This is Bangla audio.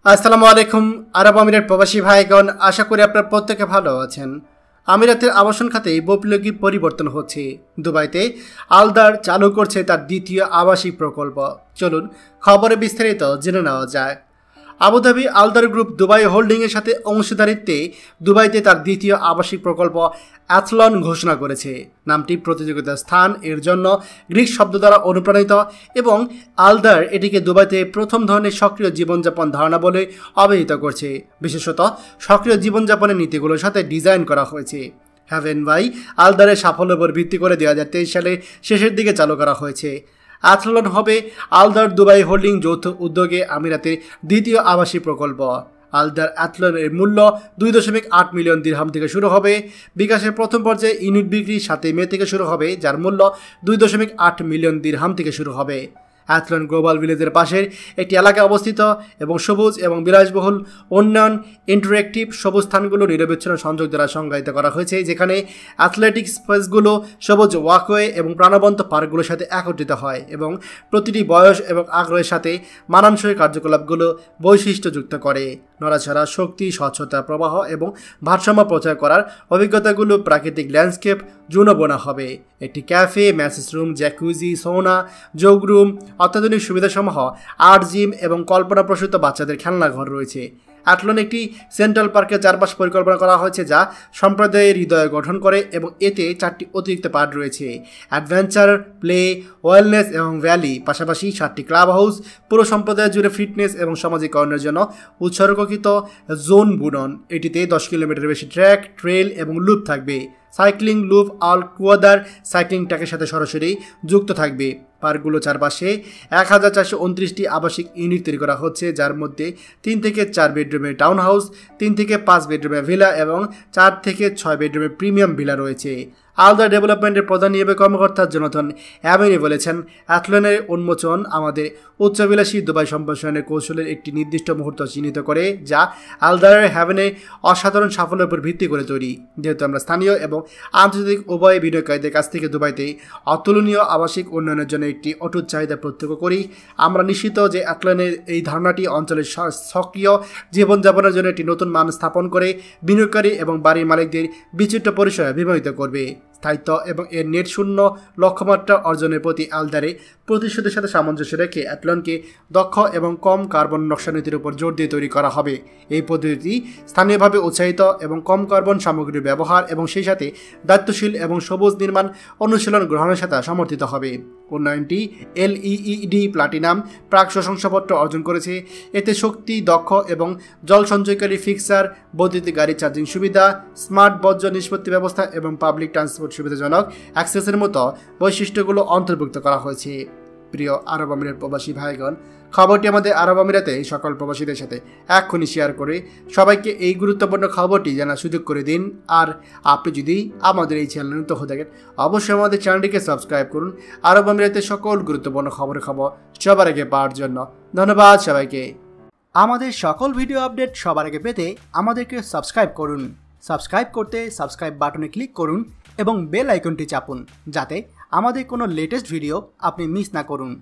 আসসালামু আলাইকুম আরব আমিরাত প্রবাসী ভাইগণ, আশা করি আপনারা প্রত্যেকে ভালো আছেন। আমিরাতের আবাসন খাতে বৈপ্লবিক পরিবর্তন হচ্ছে। দুবাইতে আলদার চালু করছে তার দ্বিতীয় আবাসিক প্রকল্প। চলুন খবরে বিস্তারিত জেনে নেওয়া যায়। আবুধাবি আলদার গ্রুপ দুবাই হোল্ডিংয়ের সাথে অংশীদারিত্বে দুবাইতে তার দ্বিতীয় আবাসিক প্রকল্প অ্যাথলন ঘোষণা করেছে। নামটি প্রতিযোগিতার স্থান এর জন্য গ্রিক শব্দ দ্বারা অনুপ্রাণিত এবং আলদার এটিকে দুবাইতে প্রথম ধরনের সক্রিয় জীবনযাপন ধারণা বলে অভিহিত করছে। বিশেষত সক্রিয় জীবনযাপনের নীতিগুলোর সাথে ডিজাইন করা হয়েছে। হ্যাভেন বাই আলদারের সাফল্যের উপর ভিত্তি করে 2023 সালে শেষের দিকে চালু করা হয়েছে। অ্যাথলন হবে আলদার দুবাই হোল্ডিং যৌথ উদ্যোগে আমিরাতের দ্বিতীয় আবাসিক প্রকল্প। আলদার অ্যাথলনের মূল্য 2.8 মিলিয়ন দিরহাম থেকে শুরু হবে। বিকাশের প্রথম পর্যায়ে ইউনিট বিক্রি 7 মে থেকে শুরু হবে, যার মূল্য 2.8 মিলিয়ন দিরহাম থেকে শুরু হবে। অ্যাথলন গ্লোবাল ভিলেজের পাশের একটি এলাকায় অবস্থিত এবং সবুজ এবং বিলাসবহুল উন্নয়ন ইন্টারেক্টিভ সবুজ স্থানগুলো নিরবিচ্ছিন্ন সংযোগ দ্বারা সংজ্ঞায়িত করা হয়েছে, যেখানে অ্যাথলেটিক স্পেসগুলো সবুজ ওয়াকওয়ে এবং প্রাণবন্ত পার্কগুলোর সাথে একত্রিত হয় এবং প্রতিটি বয়স এবং আগ্রহের সাথে মানানসই কার্যকলাপগুলো বৈশিষ্ট্যযুক্ত করে। নড়াচড়া, শক্তি, স্বচ্ছতা, প্রবাহ এবং ভারসাম্য প্রচার করার অভিজ্ঞতাগুলো প্রাকৃতিক ল্যান্ডস্কেপ জুনবোনা হবে। একটি ক্যাফে, ম্যাসেজ রুম, জ্যাকুজি, সৌনা, যোগ রুম, অত্যাধুনিক সুবিধাসমূহ, আর্ট জিম এবং কল্পনাপ্রসূত বাচ্চাদের খেলনাঘর রয়েছে। অ্যাথলন একটি সেন্ট্রাল পার্কের চারপাশ পরিকল্পনা করা হয়েছে, যা সম্প্রদায়ের হৃদয় গঠন করে এবং এতে 4টি অতিরিক্ত পার্ট রয়েছে: অ্যাডভেঞ্চার, প্লে, ওয়েলনেস এবং ভ্যালি। পাশাপাশি 7টি ক্লাব হাউস পুরো সম্প্রদায় জুড়ে ফিটনেস এবং সামাজিকরণের জন্য উৎসর্গকৃত জোন বুনন। এটিতে 10 কিলোমিটার বেশি ট্র্যাক, ট্রেল এবং লুপ থাকবে। সাইক্লিং লুপ আল কুয়াদার সাইক্লিং ট্র্যাকের সাথে সরাসরি যুক্ত থাকবে। পার্কগুলো চারপাশে 1429টি আবাসিক ইউনিট তৈরি করা হচ্ছে, যার মধ্যে 3 থেকে 4 বেডরুমের টাউন হাউস, 3 থেকে 5 বেডরুমের ভিলা এবং 4 থেকে 6 বেডরুমের প্রিমিয়াম ভিলা রয়েছে। আলদা ডেভেলপমেন্টের প্রধান নির্বাহী কর্মকর্তা জোনাথন অ্যামেরি বলেছেন, অ্যাথলনের উন্মোচন আমাদের উচ্চবিলাসী দুবাই সম্প্রসারণের কৌশলের একটি নির্দিষ্ট মুহূর্ত চিহ্নিত করে, যা আলদার হ্যাভেনের অসাধারণ সাফল্যের উপর ভিত্তি করে তৈরি। যেহেতু আমরা স্থানীয় এবং আন্তর্জাতিক উভয় বিনিয়োগকারীদের কাছ থেকে দুবাইতে অতুলনীয় আবাসিক উন্নয়নের জন্য একটি অটুট চাহিদা প্রত্যক্ষ করি, আমরা নিশ্চিত যে অ্যাথলনের এই ধারণাটি অঞ্চলের সক্রিয় জীবনযাপনের জন্য একটি নতুন মান স্থাপন করে বিনিয়োগকারী এবং বাড়ির মালিকদের বিচিত্র পরিসরে বিবাহিত করবে। স্থায়িত্ব এবং এর নেট শূন্য লক্ষ্যমাত্রা অর্জনের প্রতি আলদারে প্রতিশ্রুতির সাথে সামঞ্জস্য রেখে অ্যাথলনকে দক্ষ এবং কম কার্বন নকশা নীতির উপর জোর দিয়ে তৈরি করা হবে। এই পদ্ধতি স্থানীয়ভাবে উৎসাহিত এবং কম কার্বন সামগ্রীর ব্যবহার এবং সেই সাথে দায়িত্বশীল এবং সবুজ নির্মাণ অনুশীলন গ্রহণের সাথে সমর্থিত হবে। উন্নয়নটি LEED প্লাটিনাম প্রাক প্রশংসাপত্র অর্জন করেছে। এতে শক্তি, দক্ষ এবং জল সঞ্চয়কারী ফিক্সার, বৈদ্যুতিক গাড়ি চার্জিং সুবিধা, স্মার্ট বর্জ্য নিষ্পত্তি ব্যবস্থা এবং পাবলিক ট্রান্সপোর্ট সুবিধাজনক অ্যাক্সেসের মতো বৈশিষ্ট্যগুলো অন্তর্ভুক্ত করা হয়েছে। প্রিয় আরব আমিরাত প্রবাসী ভাইগণ, খবরটি আমাদের আরব আমিরাতে সকল প্রবাসীদের সাথে এক্ষুনি শেয়ার করে সবাইকে এই গুরুত্বপূর্ণ খবরটি জানার সুযোগ করে দিন। আর আপনি যদি আমাদের এই চ্যানেলে নতুন হয়ে থাকেন, অবশ্যই আমাদের চ্যানেলটিকে সাবস্ক্রাইব করুন আরব আমিরাতের সকল গুরুত্বপূর্ণ খবর সবার আগে পাওয়ার জন্য। ধন্যবাদ সবাইকে। আমাদের সকল ভিডিও আপডেট সবার আগে পেতে আমাদেরকে সাবস্ক্রাইব করুন। সাবস্ক্রাইব করতে সাবস্ক্রাইব বাটনে ক্লিক করুন এবং বেল আইকনটি চাপুন, যাতে আমাদের কোনো লেটেস্ট ভিডিও আপনি মিস না করুন।